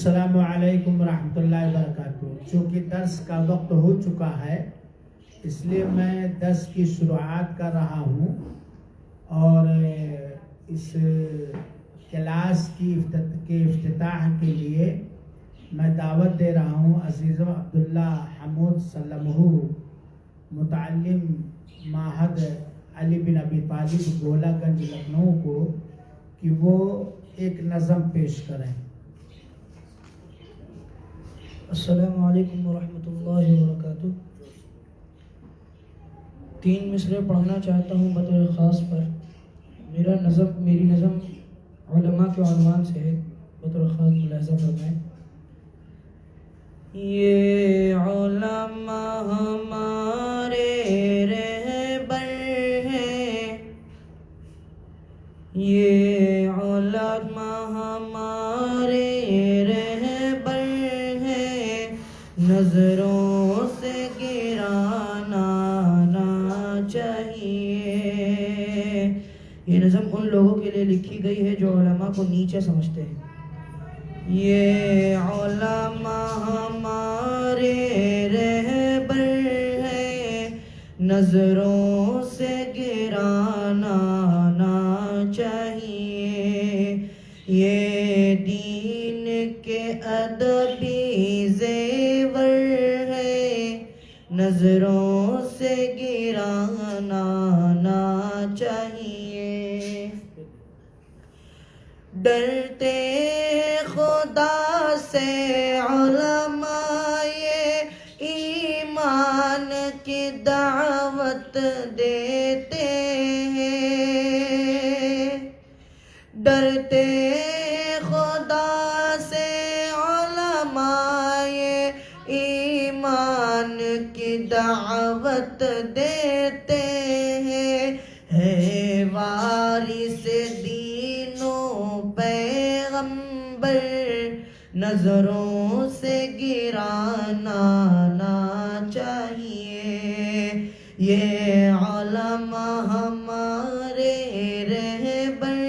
السلام علیکم ورحمۃ اللہ وبرکاتہ۔ چونکہ درس کا وقت ہو چکا ہے اس لیے میں درس کی شروعات کر رہا ہوں اور اس کلاس کے افتتاح کے لیے میں دعوت دے رہا ہوں عزیزم عبداللہ حمود سلمہ متعلم معہد علی بن ابی طالب گولہ گنج لکھنؤ کو کہ وہ ایک نظم پیش کریں۔ السلام علیکم ورحمۃ اللہ وبرکاتہ۔ 3 مصرے پڑھنا چاہتا ہوں بطور خاص پر۔ میری نظم علماء کے عنوان سے ہے، بطور خاص ملاحظہ فرمائیں۔ یہ علماء ہمارے رہبر ہیں، یہ علماء ہمارے رہبر ہیں، نظروں سے گرانا نہ چاہیے۔ یہ نظم ان لوگوں کے لیے لکھی گئی ہے جو علماء کو نیچے سمجھتے ہیں۔ یہ علماء ہمارے رہبر ہیں، نظروں سے گرانا نہ چاہیے۔ یہ دین کے ادبی زیور ہے، نظروں سے گرانا نہ چاہیے۔ ڈرتے خدا سے علماء یہ ایمان کی دعوت دیتے ہیں، ڈرتے خدا سے علماء یہ ایمان کی دعوت دیتے ہیں۔ ہے وارث دین و پیغمبر، نظروں سے گرانا نہ چاہیے۔ یہ علماء ہمارے رہبر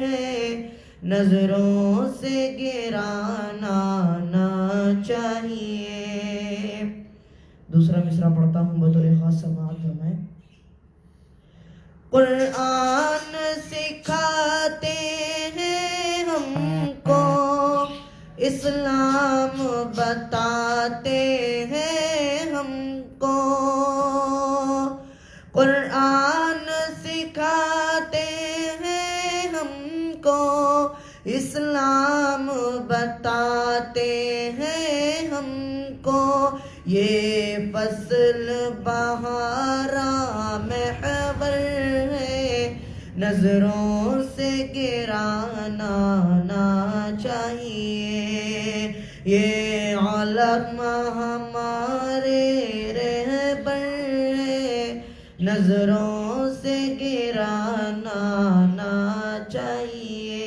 ہیں، نظروں سے گرانا نہ چاہیے۔ دوسرا مصرع پڑھتا ہوں بطور خاص سماعت فرمائیں۔ قرآن سکھاتے ہیں ہم کو، اسلام بتاتے ہیں ہم کو۔ قرآن سکھاتے ہیں ہم کو، اسلام بتاتے ہیں ہم کو۔ یہ فصل بہارا محور ہے، نظروں سے گرانا نہ چاہیے۔ یہ علماء ہمارے رہبر ہیں، نظروں سے گرانا نہ چاہیے۔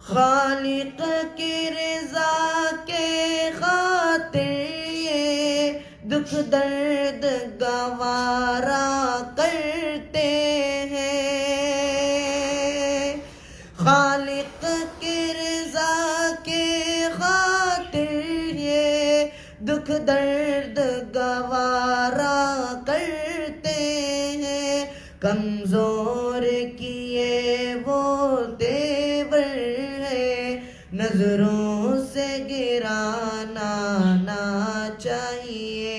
خالق کی رضا کے خاطر یہ دکھ درد گوارا کرتے ہیں، خالق کی رضا کے خاطر یہ دکھ درد گوارا کرتے ہیں۔ کمزور کیے وہ تیور ہے، نظروں سے گرانا نہ چاہیے۔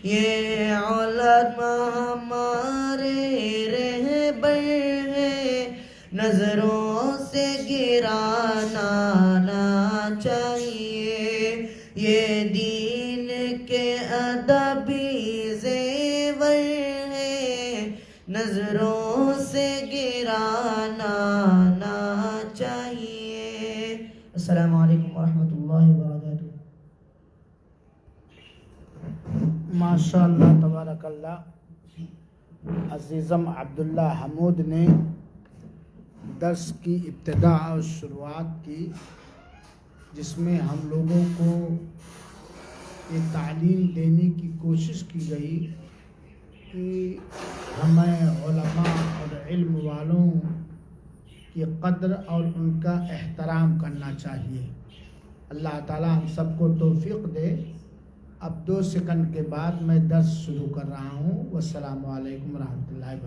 یہ علماء ہمارے رہبر ہیں، نظروں سے گرانا نہ چاہیے۔ یہ دین کے ادبی زیور ہے، نظروں سے گرانا نہ چاہیے۔ السلام علیکم ورحمۃ اللہ وبرکاتہ۔ ماشاء اللہ تبارک اللہ۔ عزیزم عبداللہ حمود نے درس کی ابتدا اور شروعات کی، جس میں ہم لوگوں کو یہ تعلیم دینے کی کوشش کی گئی کہ ہمیں علماء اور علم والوں کی قدر اور ان کا احترام کرنا چاہیے. اللہ تعالیٰ ہم سب کو توفیق دے. اب 2 سیکنڈ کے بعد میں درس شروع کر رہا ہوں. والسلام علیکم ورحمۃ اللہ وبرکاتہ.